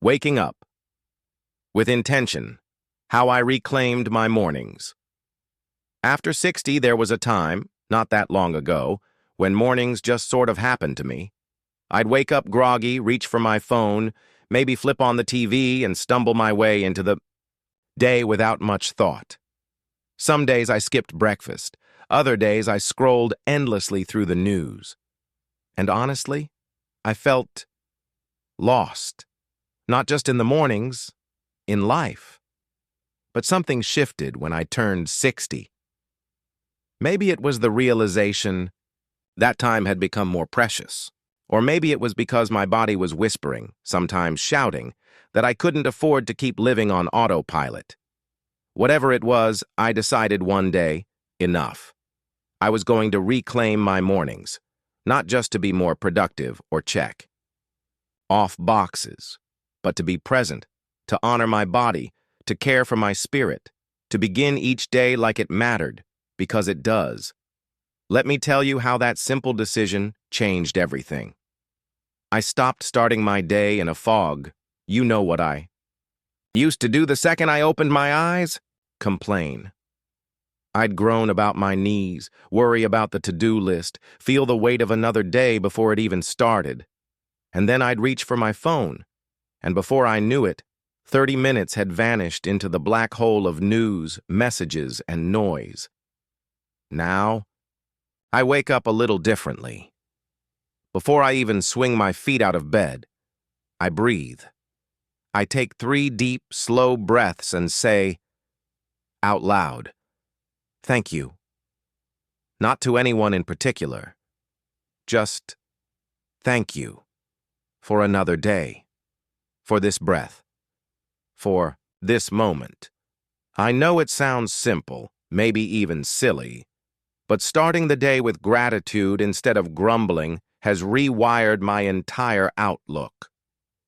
Waking up. With intention. How I reclaimed my mornings. After 60, there was a time, not that long ago, when mornings just sort of happened to me. I'd wake up groggy, reach for my phone, maybe flip on the TV and stumble my way into the day without much thought. Some days I skipped breakfast. Other days I scrolled endlessly through the news. And honestly, I felt lost. Not just in the mornings, in life. But something shifted when I turned 60. Maybe it was the realization that time had become more precious. Or maybe it was because my body was whispering, sometimes shouting, that I couldn't afford to keep living on autopilot. Whatever it was, I decided one day, enough. I was going to reclaim my mornings, not just to be more productive or check off boxes, but to be present, to honor my body, to care for my spirit, to begin each day like it mattered, because it does. Let me tell you how that simple decision changed everything. I stopped starting my day in a fog. You know what I used to do the second I opened my eyes? Complain. I'd groan about my knees, worry about the to-do list, feel the weight of another day before it even started. And then I'd reach for my phone, and before I knew it, 30 minutes had vanished into the black hole of news, messages, and noise. Now, I wake up a little differently. Before I even swing my feet out of bed, I breathe. I take 3 deep, slow breaths and say, out loud, thank you. Not to anyone in particular. Just thank you for another day, for this breath, for this moment. I know it sounds simple, maybe even silly, but starting the day with gratitude instead of grumbling has rewired my entire outlook.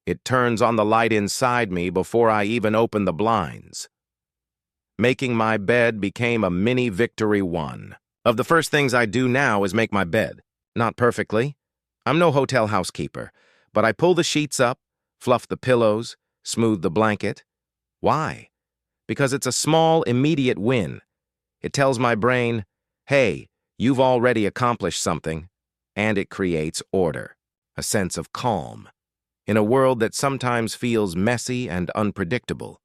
It turns on the light inside me before I even open the blinds. Making my bed became a mini victory won. Of the first things I do now is make my bed. Not perfectly. I'm no hotel housekeeper, but I pull the sheets up, fluff the pillows, smooth the blanket. Why? Because it's a small, immediate win. It tells my brain, hey, you've already accomplished something, and it creates order, a sense of calm, in a world that sometimes feels messy and unpredictable.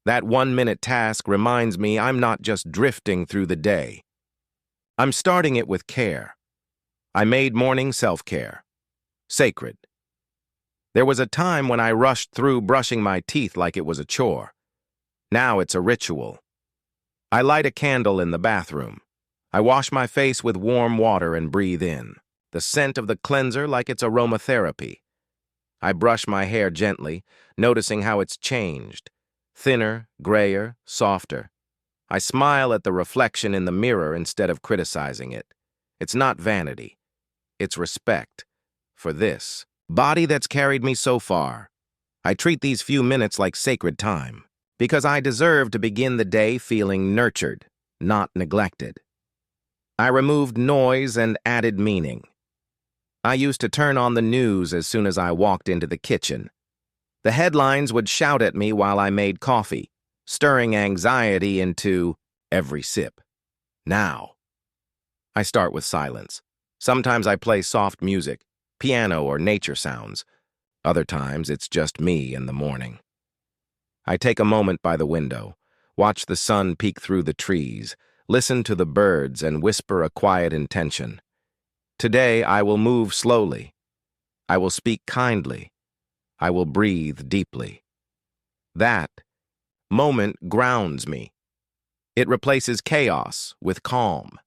That 1-minute task reminds me I'm not just drifting through the day. I'm starting it with care. I made morning self-care sacred. There was a time when I rushed through brushing my teeth like it was a chore. Now it's a ritual. I light a candle in the bathroom. I wash my face with warm water and breathe in the scent of the cleanser like it's aromatherapy. I brush my hair gently, noticing how it's changed. Thinner, grayer, softer. I smile at the reflection in the mirror instead of criticizing it. It's not vanity. It's respect for this body that's carried me so far. I treat these few minutes like sacred time because I deserve to begin the day feeling nurtured, not neglected. I removed noise and added meaning. I used to turn on the news as soon as I walked into the kitchen. The headlines would shout at me while I made coffee, stirring anxiety into every sip. Now, I start with silence. Sometimes I play soft music, piano or nature sounds. Other times it's just me in the morning. I take a moment by the window, watch the sun peek through the trees, listen to the birds and whisper a quiet intention. Today I will move slowly. I will speak kindly. I will breathe deeply. That moment grounds me. It replaces chaos with calm.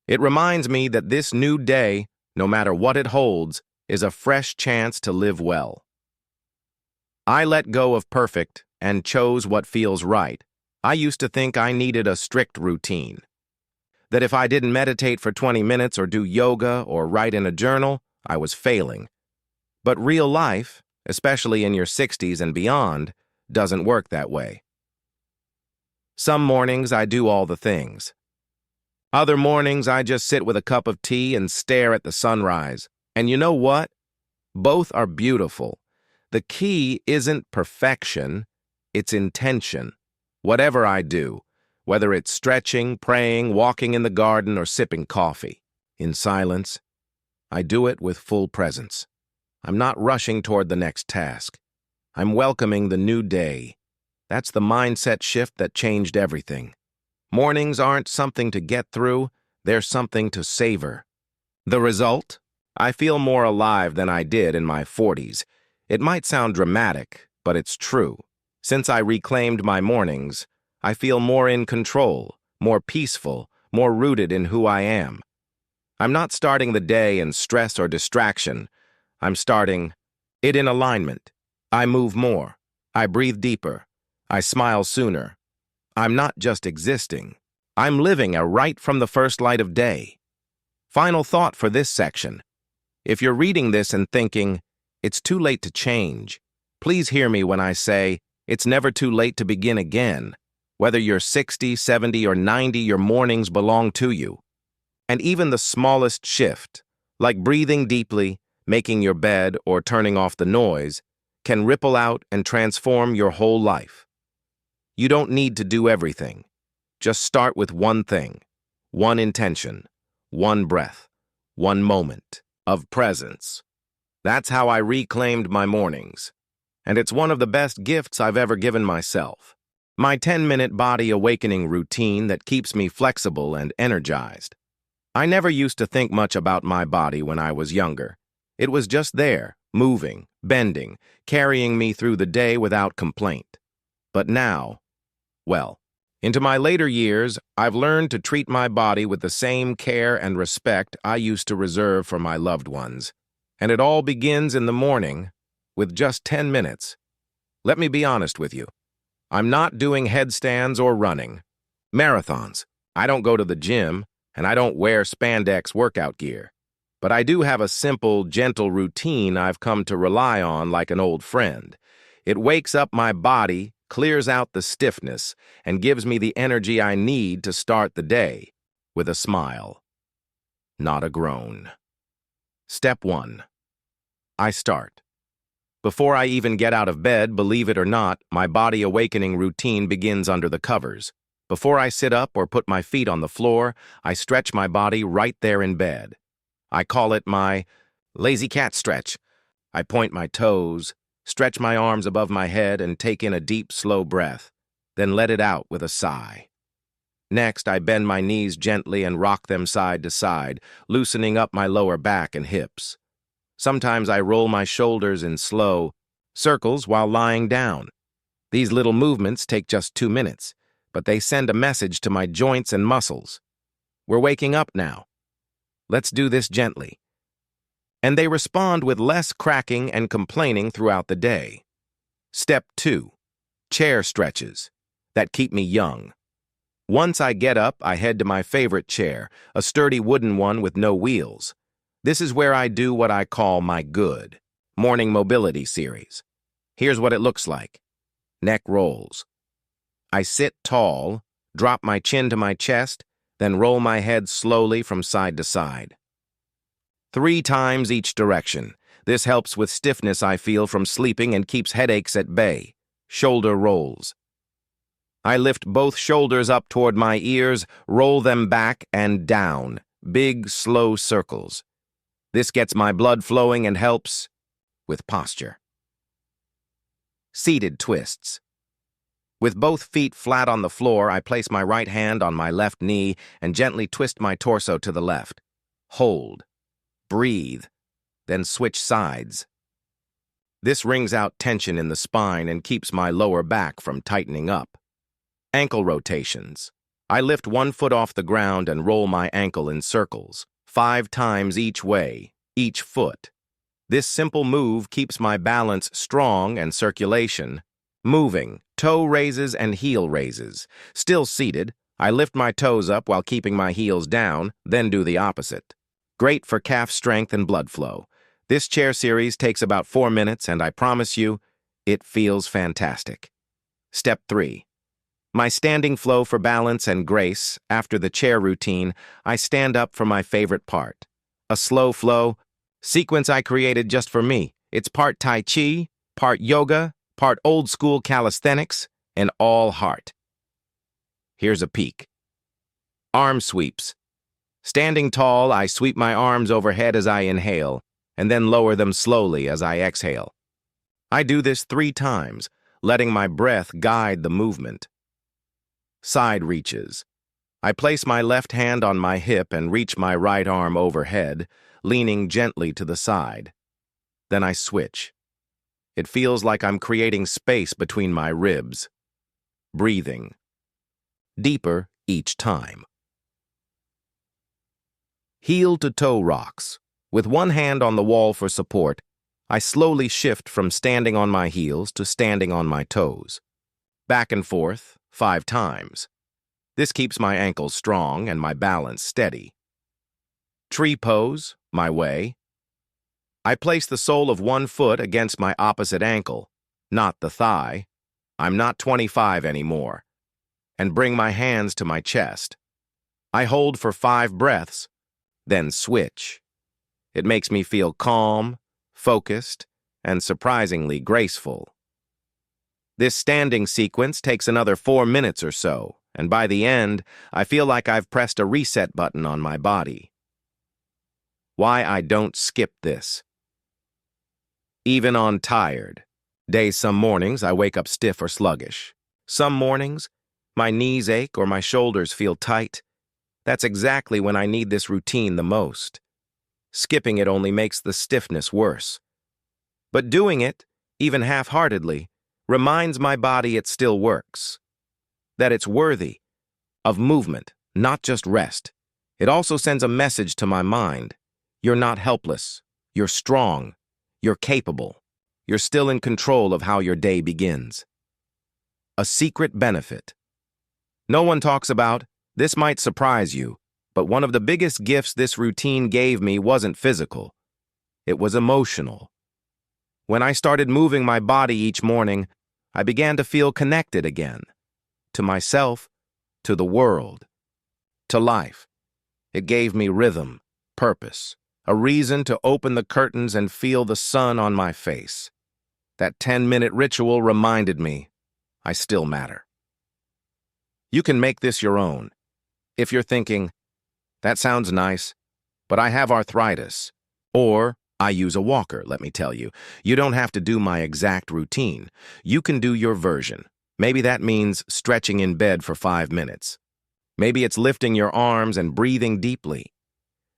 It reminds me that this new day, no matter what it holds, is a fresh chance to live well. I let go of perfect and chose what feels right. I used to think I needed a strict routine. That if I didn't meditate for 20 minutes or do yoga or write in a journal, I was failing. But real life, especially in your 60s and beyond, doesn't work that way. Some mornings I do all the things. Other mornings I just sit with a cup of tea and stare at the sunrise. And you know what? Both are beautiful. The key isn't perfection, it's intention. Whatever I do, whether it's stretching, praying, walking in the garden, or sipping coffee, in silence, I do it with full presence. I'm not rushing toward the next task. I'm welcoming the new day. That's the mindset shift that changed everything. Mornings aren't something to get through, they're something to savor. The result? I feel more alive than I did in my 40s. It might sound dramatic, but it's true. Since I reclaimed my mornings, I feel more in control, more peaceful, more rooted in who I am. I'm not starting the day in stress or distraction. I'm starting it in alignment. I move more. I breathe deeper. I smile sooner. I'm not just existing. I'm living right from the first light of day. Final thought for this section. If you're reading this and thinking, it's too late to change, please hear me when I say, it's never too late to begin again. Whether you're 60, 70, or 90, your mornings belong to you. And even the smallest shift, like breathing deeply, making your bed, or turning off the noise, can ripple out and transform your whole life. You don't need to do everything. Just start with one thing, one intention, one breath, one moment of presence. That's how I reclaimed my mornings. And it's one of the best gifts I've ever given myself. My 10-minute body awakening routine that keeps me flexible and energized. I never used to think much about my body when I was younger. It was just there, moving, bending, carrying me through the day without complaint. But now, well, into my later years, I've learned to treat my body with the same care and respect I used to reserve for my loved ones. And it all begins in the morning with just 10 minutes. Let me be honest with you. I'm not doing headstands or running. Marathons. I don't go to the gym, and I don't wear spandex workout gear. But I do have a simple, gentle routine I've come to rely on like an old friend. It wakes up my body, clears out the stiffness, and gives me the energy I need to start the day with a smile, not a groan. Step 1. I start. Before I even get out of bed, believe it or not, my body awakening routine begins under the covers. Before I sit up or put my feet on the floor, I stretch my body right there in bed. I call it my lazy cat stretch. I point my toes, stretch my arms above my head, and take in a deep, slow breath, then let it out with a sigh. Next, I bend my knees gently and rock them side to side, loosening up my lower back and hips. Sometimes I roll my shoulders in slow circles while lying down. These little movements take just 2 minutes, but they send a message to my joints and muscles. We're waking up now. Let's do this gently. And they respond with less cracking and complaining throughout the day. Step 2. Chair stretches that keep me young. Once I get up, I head to my favorite chair, a sturdy wooden one with no wheels. This is where I do what I call my good morning mobility series. Here's what it looks like. Neck rolls. I sit tall, drop my chin to my chest, then roll my head slowly from side to side. 3 times each direction. This helps with stiffness I feel from sleeping and keeps headaches at bay. Shoulder rolls. I lift both shoulders up toward my ears, roll them back and down. Big, slow circles. This gets my blood flowing and helps with posture. Seated twists. With both feet flat on the floor, I place my right hand on my left knee and gently twist my torso to the left. Hold. Breathe. Then switch sides. This wrings out tension in the spine and keeps my lower back from tightening up. Ankle rotations. I lift one foot off the ground and roll my ankle in circles, 5 times each way, each foot. This simple move keeps my balance strong and circulation moving. Toe raises and heel raises. Still seated, I lift my toes up while keeping my heels down, then do the opposite. Great for calf strength and blood flow. This chair series takes about 4 minutes, and I promise you, it feels fantastic. Step 3. My standing flow for balance and grace. After the chair routine, I stand up for my favorite part. A slow flow sequence I created just for me. It's part Tai Chi, part yoga, part old-school calisthenics, and all heart. Here's a peek. Arm sweeps. Standing tall, I sweep my arms overhead as I inhale, and then lower them slowly as I exhale. I do this 3 times, letting my breath guide the movement. Side reaches. I place my left hand on my hip and reach my right arm overhead, leaning gently to the side. Then I switch. It feels like I'm creating space between my ribs. Breathing. Deeper each time. Heel to toe rocks. With one hand on the wall for support, I slowly shift from standing on my heels to standing on my toes. Back and forth, 5 times. This keeps my ankles strong and my balance steady. Tree pose, my way. I place the sole of one foot against my opposite ankle, not the thigh. I'm not 25 anymore. And bring my hands to my chest. I hold for 5 breaths, then switch. It makes me feel calm, focused, and surprisingly graceful. This standing sequence takes another 4 minutes or so, and by the end, I feel like I've pressed a reset button on my body. Why I don't skip this. Even on tired days, some mornings I wake up stiff or sluggish. Some mornings, my knees ache or my shoulders feel tight. That's exactly when I need this routine the most. Skipping it only makes the stiffness worse. But doing it, even half-heartedly, reminds my body it still works. That it's worthy of movement, not just rest. It also sends a message to my mind. You're not helpless. You're strong. You're capable. You're still in control of how your day begins. A secret benefit. No one talks about. This might surprise you, but one of the biggest gifts this routine gave me wasn't physical. It was emotional. When I started moving my body each morning, I began to feel connected again. To myself, to the world, to life. It gave me rhythm, purpose, a reason to open the curtains and feel the sun on my face. That 10-minute ritual reminded me, I still matter. You can make this your own. If you're thinking, that sounds nice, but I have arthritis, or I use a walker, let me tell you, you don't have to do my exact routine. You can do your version. Maybe that means stretching in bed for 5 minutes. Maybe it's lifting your arms and breathing deeply.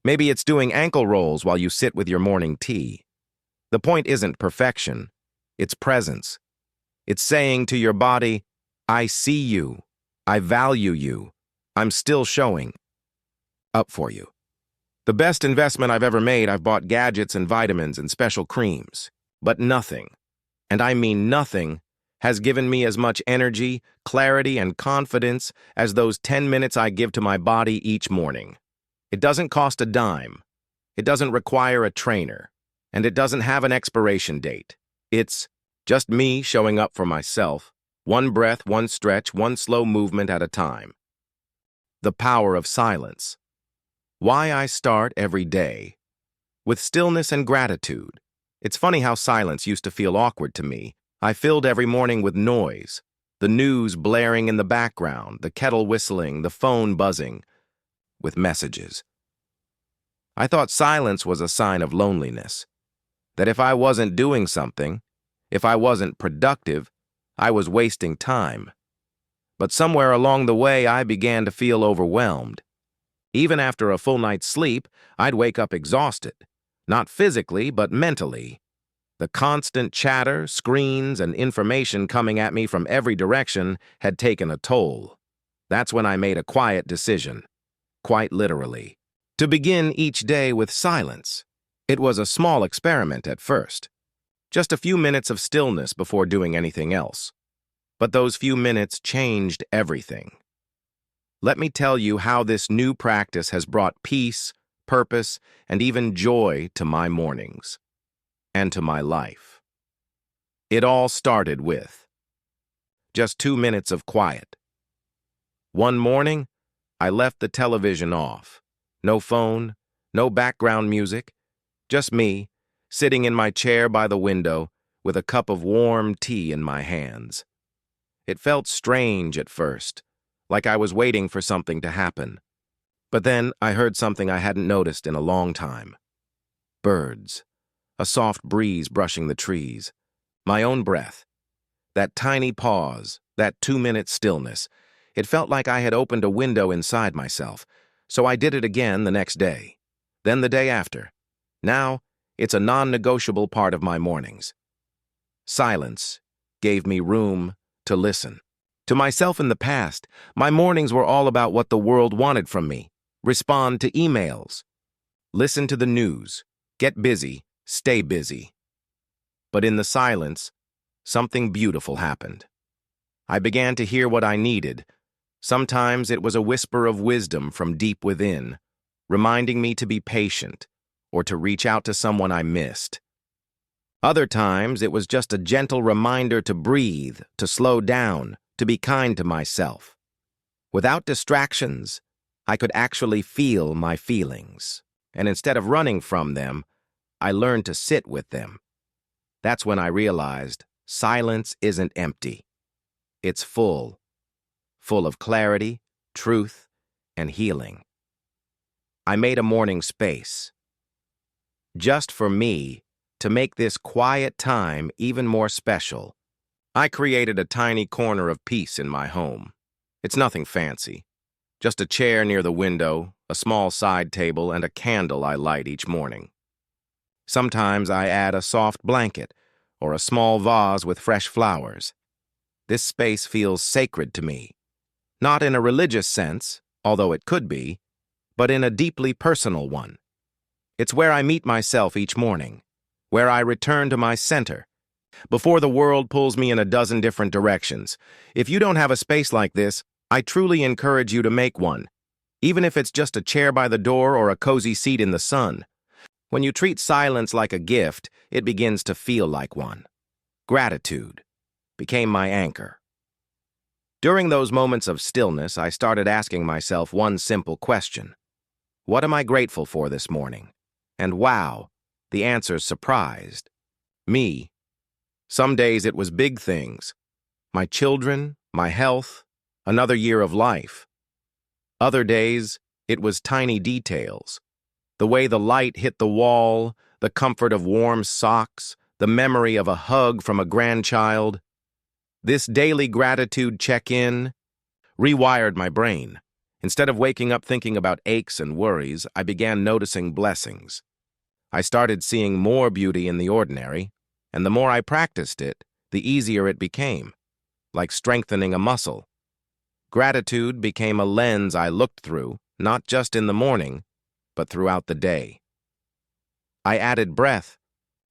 Maybe it's doing ankle rolls while you sit with your morning tea. The point isn't perfection, it's presence. It's saying to your body, I see you, I value you, I'm still showing up for you. The best investment I've ever made, I've bought gadgets and vitamins and special creams. But nothing, and I mean nothing, has given me as much energy, clarity, and confidence as those 10 minutes I give to my body each morning. It doesn't cost a dime. It doesn't require a trainer. And it doesn't have an expiration date. It's just me showing up for myself. One breath, one stretch, one slow movement at a time. The power of silence. Why I start every day. With stillness and gratitude. It's funny how silence used to feel awkward to me. I filled every morning with noise. The news blaring in the background, the kettle whistling, the phone buzzing. With messages. I thought silence was a sign of loneliness. That if I wasn't doing something, if I wasn't productive, I was wasting time. But somewhere along the way, I began to feel overwhelmed. Even after a full night's sleep, I'd wake up exhausted. Not physically, but mentally. The constant chatter, screens, and information coming at me from every direction had taken a toll. That's when I made a quiet decision, quite literally, to begin each day with silence. It was a small experiment at first. Just a few minutes of stillness before doing anything else. But those few minutes changed everything. Let me tell you how this new practice has brought peace, purpose, and even joy to my mornings and to my life. It all started with just 2 minutes of quiet. One morning, I left the television off. No phone, no background music, just me, sitting in my chair by the window, with a cup of warm tea in my hands. It felt strange at first, like I was waiting for something to happen. But then I heard something I hadn't noticed in a long time. Birds, a soft breeze brushing the trees, my own breath. That tiny pause, that 2-minute stillness, it felt like I had opened a window inside myself, so I did it again the next day, then the day after. Now, it's a non-negotiable part of my mornings. Silence gave me room to listen. To myself in the past, my mornings were all about what the world wanted from me. Respond to emails, listen to the news, get busy, stay busy. But in the silence, something beautiful happened. I began to hear what I needed. Sometimes it was a whisper of wisdom from deep within, reminding me to be patient or to reach out to someone I missed. Other times it was just a gentle reminder to breathe, to slow down, to be kind to myself. Without distractions, I could actually feel my feelings, and instead of running from them, I learned to sit with them. That's when I realized silence isn't empty. It's full of clarity, truth, and healing. I made a morning space, just for me, to make this quiet time even more special. I created a tiny corner of peace in my home. It's nothing fancy, just a chair near the window, a small side table, and a candle I light each morning. Sometimes I add a soft blanket or a small vase with fresh flowers. This space feels sacred to me, not in a religious sense, although it could be, but in a deeply personal one. It's where I meet myself each morning, where I return to my center, before the world pulls me in a dozen different directions. If you don't have a space like this, I truly encourage you to make one, even if it's just a chair by the door or a cozy seat in the sun. When you treat silence like a gift, it begins to feel like one. Gratitude became my anchor. During those moments of stillness, I started asking myself one simple question. What am I grateful for this morning? And wow, the answers surprised me. Some days it was big things. My children, my health, another year of life. Other days, it was tiny details. The way the light hit the wall, the comfort of warm socks, the memory of a hug from a grandchild. This daily gratitude check-in rewired my brain. Instead of waking up thinking about aches and worries, I began noticing blessings. I started seeing more beauty in the ordinary, and the more I practiced it, the easier it became, like strengthening a muscle. Gratitude became a lens I looked through, not just in the morning, but throughout the day. I added breath,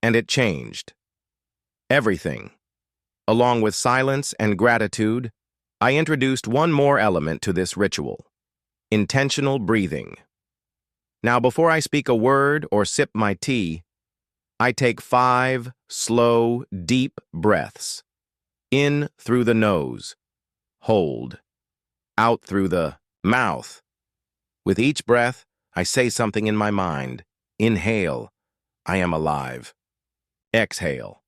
and it changed. Everything. Along with silence and gratitude, I introduced one more element to this ritual: intentional breathing. Now, before I speak a word or sip my tea, I take 5 slow, deep breaths. In through the nose. Hold. Out through the mouth. With each breath, I say something in my mind. Inhale. I am alive. Exhale.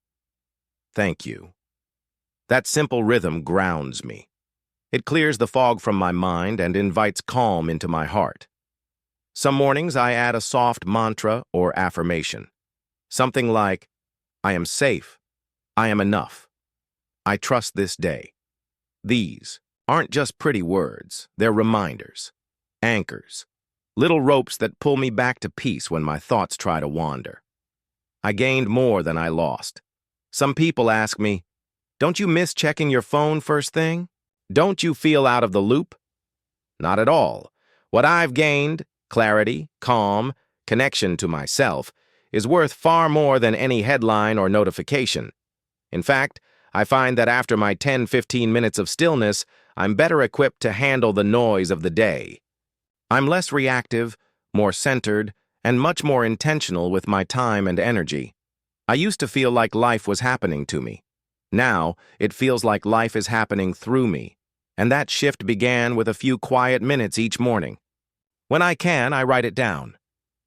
Thank you. That simple rhythm grounds me. It clears the fog from my mind and invites calm into my heart. Some mornings I add a soft mantra or affirmation. Something like, I am safe. I am enough. I trust this day. These aren't just pretty words, they're reminders, anchors, little ropes that pull me back to peace when my thoughts try to wander. I gained more than I lost. Some people ask me, don't you miss checking your phone first thing? Don't you feel out of the loop? Not at all. What I've gained, clarity, calm, connection to myself, is worth far more than any headline or notification. In fact, I find that after my 10-15 minutes of stillness, I'm better equipped to handle the noise of the day. I'm less reactive, more centered, and much more intentional with my time and energy. I used to feel like life was happening to me. Now, it feels like life is happening through me, and that shift began with a few quiet minutes each morning. When I can, I write it down.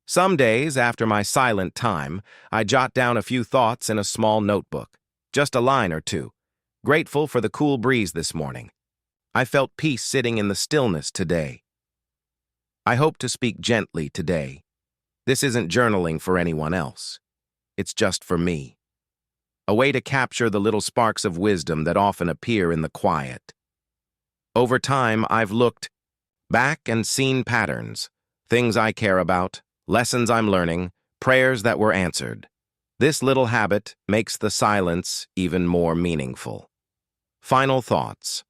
Some days, after my silent time, I jot down a few thoughts in a small notebook. Just a line or two. Grateful for the cool breeze this morning. I felt peace sitting in the stillness today. I hope to speak gently today. This isn't journaling for anyone else. It's just for me. A way to capture the little sparks of wisdom that often appear in the quiet. Over time, I've looked back and seen patterns, things I care about, lessons I'm learning, prayers that were answered. This little habit makes the silence even more meaningful. Final thoughts.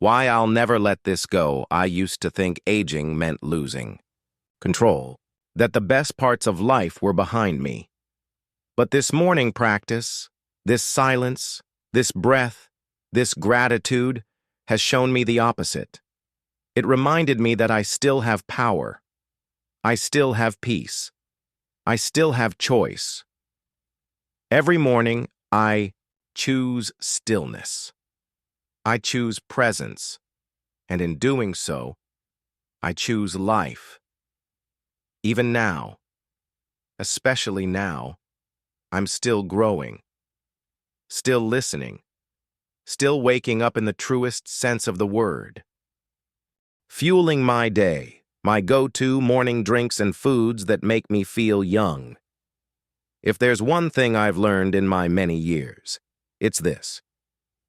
Why I'll never let this go. I used to think aging meant losing control, that the best parts of life were behind me. But this morning practice, this silence, this breath, this gratitude has shown me the opposite. It reminded me that I still have power. I still have peace. I still have choice. Every morning, I choose stillness. I choose presence. And in doing so, I choose life. Even now, especially now, I'm still growing, still listening, still waking up in the truest sense of the word. Fueling my day, my go-to morning drinks and foods that make me feel young. If there's one thing I've learned in my many years, it's this.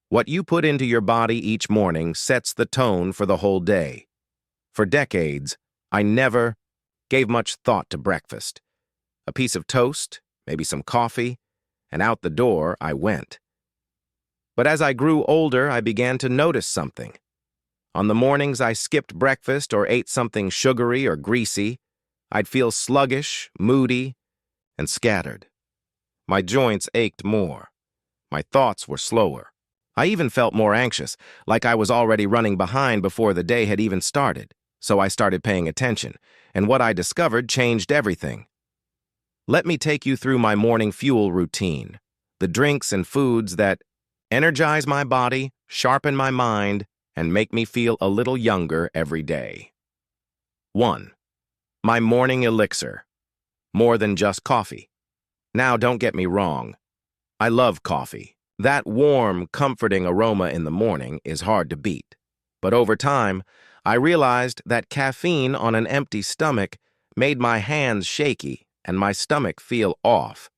What you put into your body each morning sets the tone for the whole day. For decades, I never gave much thought to breakfast. A piece of toast, maybe some coffee, and out the door I went. But as I grew older, I began to notice something. On the mornings I skipped breakfast or ate something sugary or greasy, I'd feel sluggish, moody, and scattered. My joints ached more. My thoughts were slower. I even felt more anxious, like I was already running behind before the day had even started. So I started paying attention, and what I discovered changed everything. Let me take you through my morning fuel routine, the drinks and foods that energize my body, sharpen my mind, and make me feel a little younger every day. 1. My morning elixir. More than just coffee. Now, don't get me wrong. I love coffee. That warm, comforting aroma in the morning is hard to beat. But over time, I realized that caffeine on an empty stomach made my hands shaky and my stomach feel off.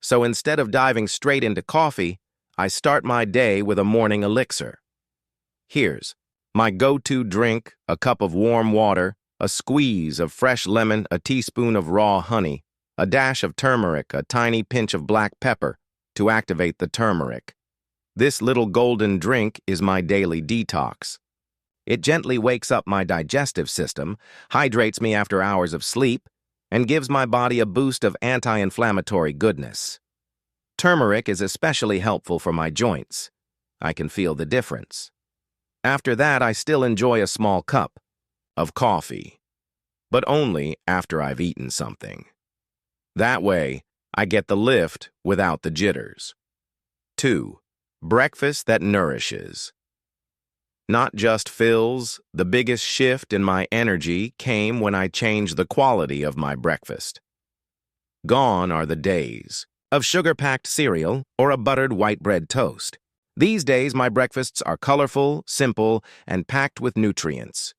So instead of diving straight into coffee, I start my day with a morning elixir. Here's my go-to drink: a cup of warm water, a squeeze of fresh lemon, a teaspoon of raw honey, a dash of turmeric, a tiny pinch of black pepper to activate the turmeric. This little golden drink is my daily detox. It gently wakes up my digestive system, hydrates me after hours of sleep, and gives my body a boost of anti-inflammatory goodness. Turmeric is especially helpful for my joints. I can feel the difference. After that, I still enjoy a small cup of coffee, but only after I've eaten something. That way, I get the lift without the jitters. 2. Breakfast that nourishes. Not just fills, the biggest shift in my energy came when I changed the quality of my breakfast. Gone are the days of sugar-packed cereal or a buttered white bread toast. These days, my breakfasts are colorful, simple, and packed with nutrients.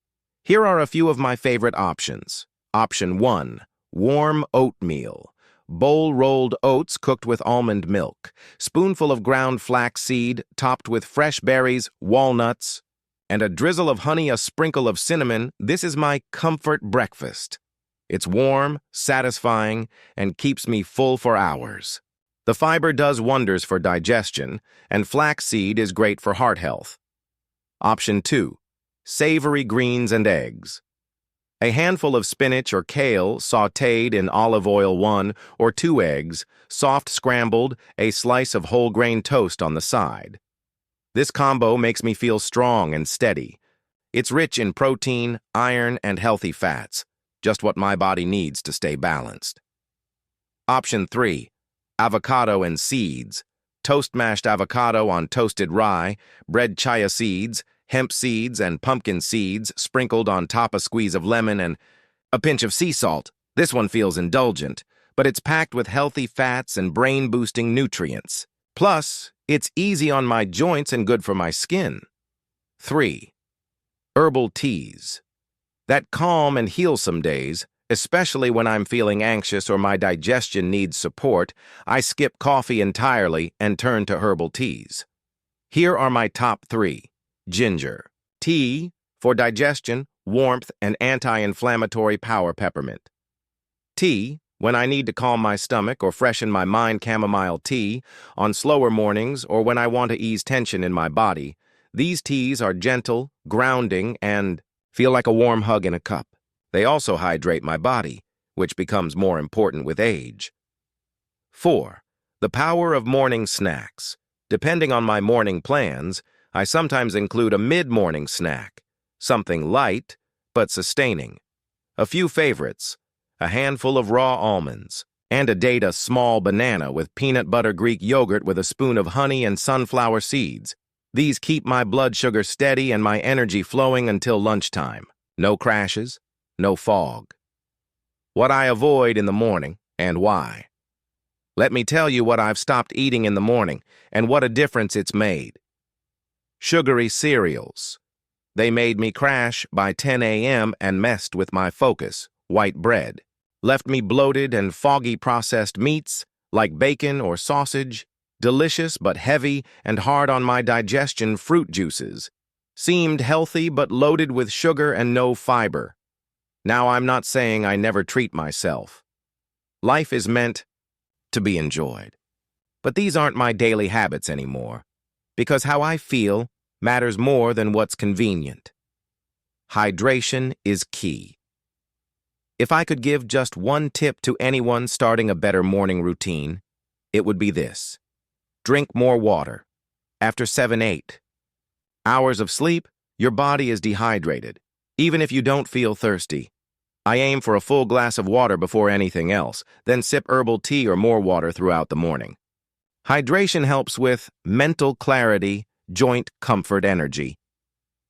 Here are a few of my favorite options. Option 1. Warm oatmeal. Bowl rolled oats cooked with almond milk. Spoonful of ground flaxseed topped with fresh berries, walnuts, and a drizzle of honey, a sprinkle of cinnamon. This is my comfort breakfast. It's warm, satisfying, and keeps me full for hours. The fiber does wonders for digestion, and flaxseed is great for heart health. Option 2. Savory greens and eggs. A handful of spinach or kale sautéed in olive oil, 1 or 2 eggs, soft scrambled, a slice of whole grain toast on the side. This combo makes me feel strong and steady. It's rich in protein, iron, and healthy fats, just what my body needs to stay balanced. Option 3. Avocado and seeds. Toast mashed avocado on toasted rye, bread chia seeds, hemp seeds, and pumpkin seeds sprinkled on top, a squeeze of lemon and a pinch of sea salt. This one feels indulgent, but it's packed with healthy fats and brain-boosting nutrients. Plus, It's easy on my joints and good for my skin. 3. Herbal teas. That calm and heal some days, especially when I'm feeling anxious or my digestion needs support, I skip coffee entirely and turn to herbal teas. Here are my top 3. Ginger. Tea for digestion, warmth, and anti-inflammatory power. Peppermint. Tea, when I need to calm my stomach or freshen my mind. Chamomile tea, on slower mornings or when I want to ease tension in my body. These teas are gentle, grounding, and feel like a warm hug in a cup. They also hydrate my body, which becomes more important with age. 4. The power of morning snacks. Depending on my morning plans, I sometimes include a mid-morning snack, something light but sustaining. A few favorites: a handful of raw almonds, and a date a small banana with peanut butter Greek yogurt with a spoon of honey and sunflower seeds. These keep my blood sugar steady and my energy flowing until lunchtime. No crashes, no fog. What I avoid in the morning and why. Let me tell you what I've stopped eating in the morning and what a difference it's made. Sugary cereals. They made me crash by 10 a.m. and messed with my focus. White bread. Left me bloated and foggy. Processed meats, like bacon or sausage, delicious but heavy and hard on my digestion. Fruit juices. Seemed healthy but loaded with sugar and no fiber. Now, I'm not saying I never treat myself. Life is meant to be enjoyed. But these aren't my daily habits anymore, because how I feel matters more than what's convenient. Hydration is key. If I could give just one tip to anyone starting a better morning routine, it would be this: drink more water. After 7-8 hours of sleep, your body is dehydrated, even if you don't feel thirsty. I aim for a full glass of water before anything else, then sip herbal tea or more water throughout the morning. Hydration helps with mental clarity, joint comfort, energy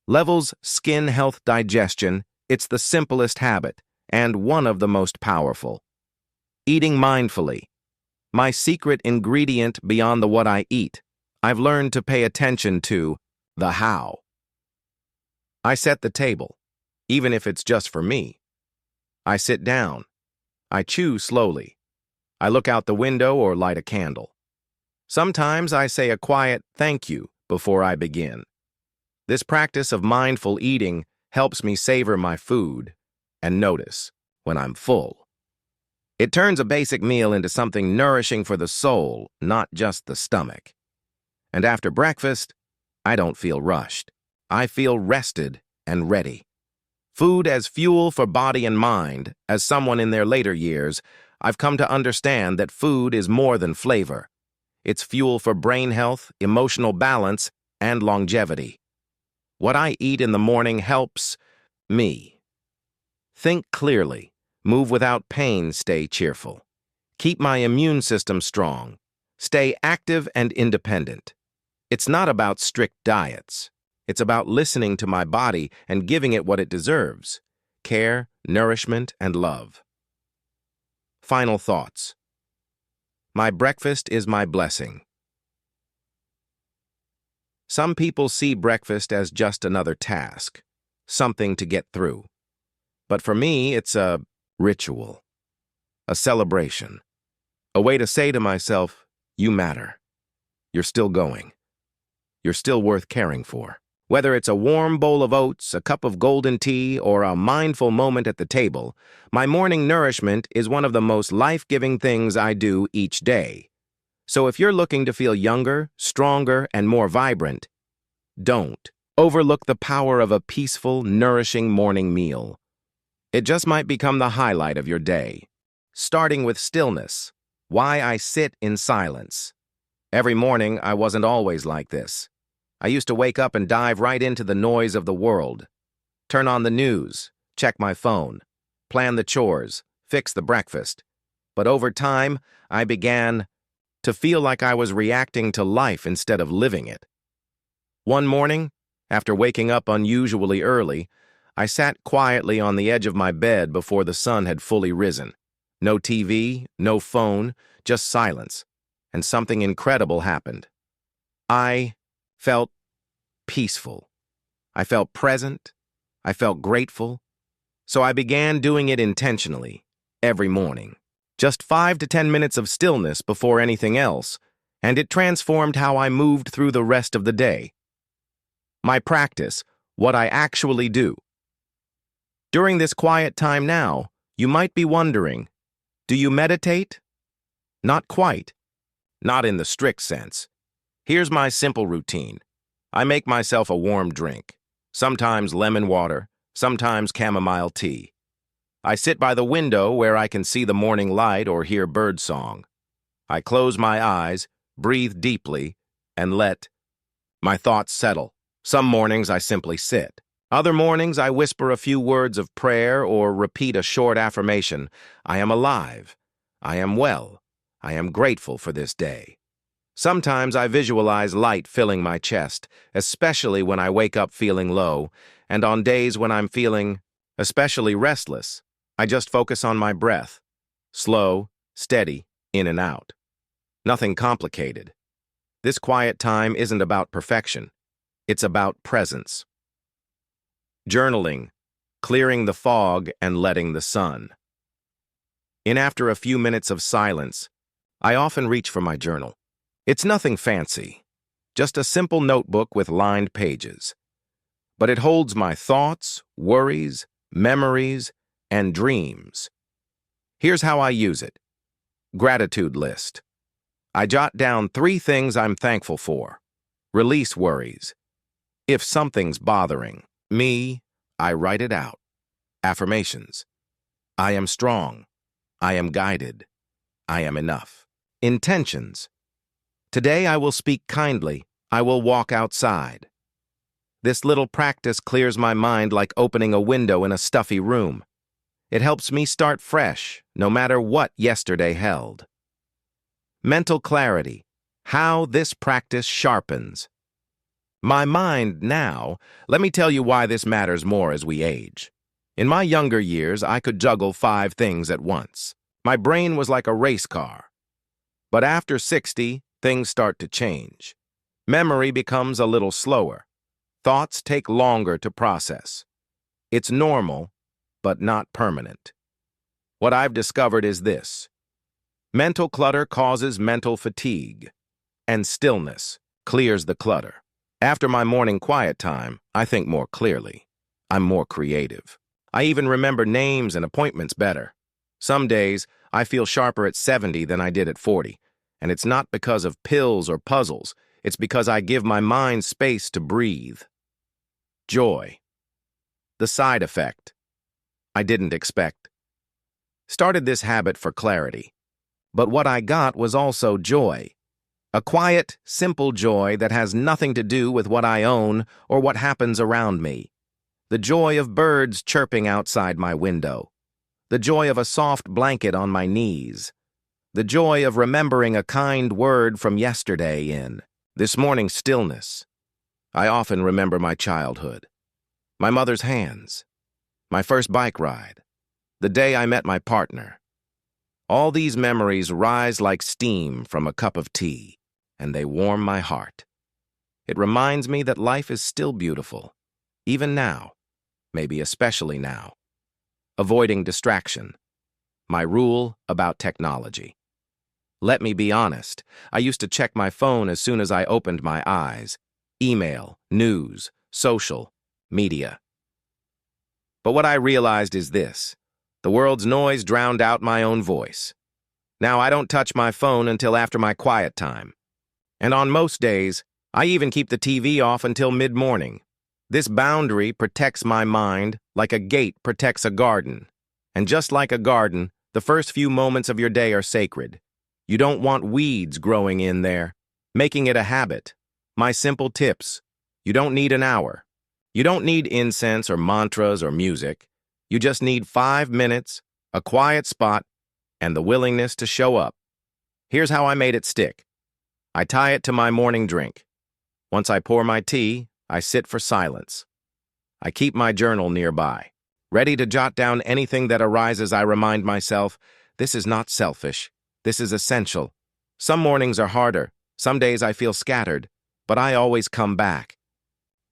levels, skin health, digestion. It's the simplest habit and one of the most powerful. Eating mindfully. My secret ingredient beyond the what I eat. I've learned to pay attention to the how. I set the table, even if it's just for me. I sit down. I chew slowly. I look out the window or light a candle. Sometimes I say a quiet thank you before I begin. This practice of mindful eating helps me savor my food and notice when I'm full. It turns a basic meal into something nourishing for the soul, not just the stomach. And after breakfast, I don't feel rushed. I feel rested and ready. Food as fuel for body and mind. As someone in their later years, I've come to understand that food is more than flavor. It's fuel for brain health, emotional balance, and longevity. What I eat in the morning helps me think clearly, move without pain, stay cheerful, keep my immune system strong, stay active and independent. It's not about strict diets. It's about listening to my body and giving it what it deserves: care, nourishment, and love. Final thoughts. My breakfast is my blessing. Some people see breakfast as just another task, something to get through. But for me, it's a ritual, a celebration, a way to say to myself, you matter. You're still going. You're still worth caring for. Whether it's a warm bowl of oats, a cup of golden tea, or a mindful moment at the table, my morning nourishment is one of the most life-giving things I do each day. So if you're looking to feel younger, stronger, and more vibrant, don't overlook the power of a peaceful, nourishing morning meal. It just might become the highlight of your day. Starting with stillness. Why I sit in silence. Every morning, I wasn't always like this. I used to wake up and dive right into the noise of the world. Turn on the news, check my phone, plan the chores, fix the breakfast. But over time, I began to feel like I was reacting to life instead of living it. One morning, after waking up unusually early, I sat quietly on the edge of my bed before the sun had fully risen. No TV, no phone, just silence. And something incredible happened. I felt peaceful. I felt present. I felt grateful. So I began doing it intentionally, every morning. Just 5 to 10 minutes of stillness before anything else, and it transformed how I moved through the rest of the day. My practice, what I actually do. During this quiet time now, you might be wondering, do you meditate? Not quite. Not in the strict sense. Here's my simple routine. I make myself a warm drink, sometimes lemon water, sometimes chamomile tea. I sit by the window where I can see the morning light or hear birdsong. I close my eyes, breathe deeply, and let my thoughts settle. Some mornings I simply sit. Other mornings I whisper a few words of prayer or repeat a short affirmation. I am alive. I am well. I am grateful for this day. Sometimes I visualize light filling my chest, especially when I wake up feeling low, and on days when I'm feeling especially restless, I just focus on my breath. Slow, steady, in and out. Nothing complicated. This quiet time isn't about perfection. It's about presence. Journaling, clearing the fog and letting the sun. In after a few minutes of silence, I often reach for my journal. It's nothing fancy, just a simple notebook with lined pages. But it holds my thoughts, worries, memories, and dreams. Here's how I use it. Gratitude list. I jot down 3 things I'm thankful for. Release worries. If something's bothering me, I write it out. Affirmations. I am strong. I am guided. I am enough. Intentions. Today I will speak kindly. I will walk outside. This little practice clears my mind like opening a window in a stuffy room. It helps me start fresh, no matter what yesterday held. Mental clarity. How this practice sharpens my mind now. Let me tell you why this matters more as we age. In my younger years, I could juggle 5 things at once. My brain was like a race car. But after 60, things start to change. Memory becomes a little slower. Thoughts take longer to process. It's normal, but not permanent. What I've discovered is this. Mental clutter causes mental fatigue, and stillness clears the clutter. After my morning quiet time, I think more clearly. I'm more creative. I even remember names and appointments better. Some days, I feel sharper at 70 than I did at 40. And it's not because of pills or puzzles. It's because I give my mind space to breathe. Joy. The side effect I didn't expect. Started this habit for clarity. But what I got was also joy. A quiet, simple joy that has nothing to do with what I own or what happens around me. The joy of birds chirping outside my window. The joy of a soft blanket on my knees. The joy of remembering a kind word from yesterday in this morning's stillness. I often remember my childhood, my mother's hands, my first bike ride, the day I met my partner. All these memories rise like steam from a cup of tea, and they warm my heart. It reminds me that life is still beautiful, even now, maybe especially now. Avoiding distraction. My rule about technology. Let me be honest, I used to check my phone as soon as I opened my eyes. Email, news, social, media. But what I realized is this. The world's noise drowned out my own voice. Now I don't touch my phone until after my quiet time. And on most days, I even keep the TV off until mid-morning. This boundary protects my mind like a gate protects a garden. And just like a garden, the first few moments of your day are sacred. You don't want weeds growing in there, making it a habit. My simple tips. You don't need an hour. You don't need incense or mantras or music. You just need 5 minutes, a quiet spot, and the willingness to show up. Here's how I made it stick. I tie it to my morning drink. Once I pour my tea, I sit for silence. I keep my journal nearby. Ready to jot down anything that arises. I remind myself, this is not selfish. This is essential. Some mornings are harder. Some days I feel scattered. but I always come back.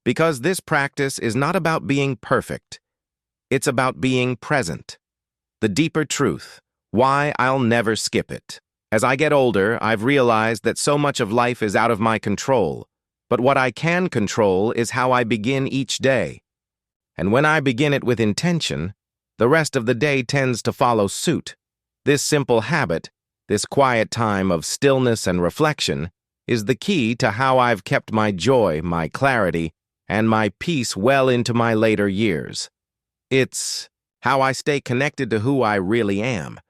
Because this practice is not about being perfect. It's about being present. The deeper truth, why I'll never skip it. As I get older, I've realized that so much of life is out of my control, but what I can control is how I begin each day. And when I begin it with intention, the rest of the day tends to follow suit. This simple habit, this quiet time of stillness and reflection, is the key to how I've kept my joy, my clarity, and my peace well into my later years. It's how I stay connected to who I really am.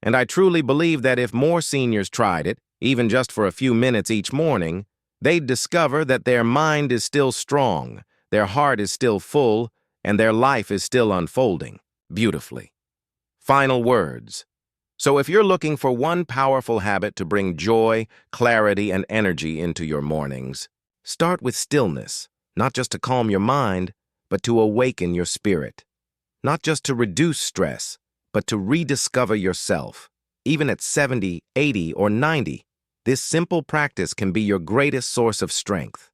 And I truly believe that if more seniors tried it, even just for a few minutes each morning, they'd discover that their mind is still strong, their heart is still full, and their life is still unfolding beautifully. Final words. So if you're looking for one powerful habit to bring joy, clarity, and energy into your mornings, start with stillness, not just to calm your mind, but to awaken your spirit. Not just to reduce stress, but to rediscover yourself. Even at 70, 80, or 90, this simple practice can be your greatest source of strength.